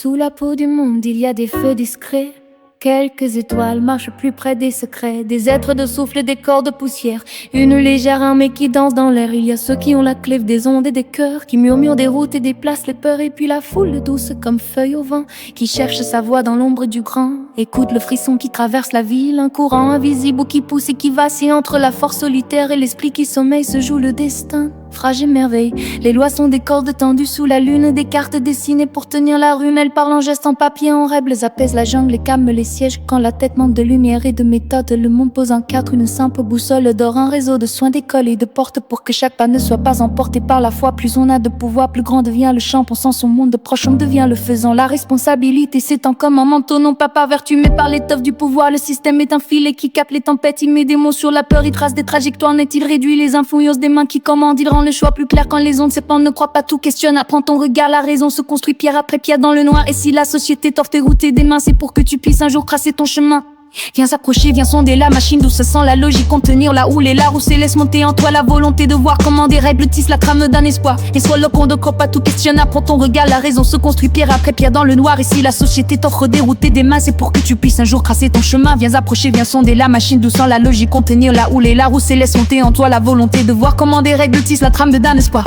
Sous la peau du monde, il y a des feux discrets. Quelques étoiles marchent plus près des secrets. Des êtres de souffle, des corps de poussière. Une légère armée qui danse dans l'air. Il y a ceux qui ont la clef des ondes et des cœurs, qui murmurent des routes et déplacent les peurs. Et puis la foule douce comme feuille au vent, qui cherche sa voix dans l'ombre du grand. Écoute le frisson qui traverse la ville, un courant invisible qui pousse et qui vacille entre la force solitaire et l'esprit qui sommeille. Se joue le destin, fragile merveille. Les lois sont des cordes tendues sous la lune, des cartes dessinées pour tenir la rune. Elles parlent en gestes, en papier, en rêve. Elles apaisent la jungle et calment les sièges. Quand la tête manque de lumière et de méthode, le monde pose en quatre une simple boussole d'or. Un réseau de soins, d'écoles et de portes pour que chaque pas ne soit pas emporté par la foi. Plus on a de pouvoir, plus grand devient le champ. Pensant son monde proche, on devient le faisant. La responsabilité s'étend comme un manteau, non pas par vertu mais par l'étoffe du pouvoir. Le système est un filet qui capte les tempêtes. Il met des mots sur la peur, il trace des trajectoires nettes. Il réduit les influences des mains qui commandent. Il rend le choix plus clair quand les ondes s'épandent. Ne crois pas tout, questionne, apprends ton regard. La raison se construit pierre après pierre dans le noir. Et si la société t'offre tes routes et des mains, c'est pour que tu puisses un jour tracer ton chemin. Viens s'approcher, viens sonder la machine d'où se sent la logique contenir la houle et la roue. Laisse monter en toi la volonté de voir comment des règles tissent la trame d'un espoir. Et sois le qu'on ne croit pas tout, questionne, apprends ton regard. La raison se construit pierre après pierre dans le noir. Et si la société t'offre des routes et des mains, c'est pour que tu puisses un jour tracer ton chemin. Viens approcher, viens sonder la machine d'où sent la logique contenir la houle et la roue. Laisse monter en toi la volonté de voir comment des règles tissent la trame d'un espoir.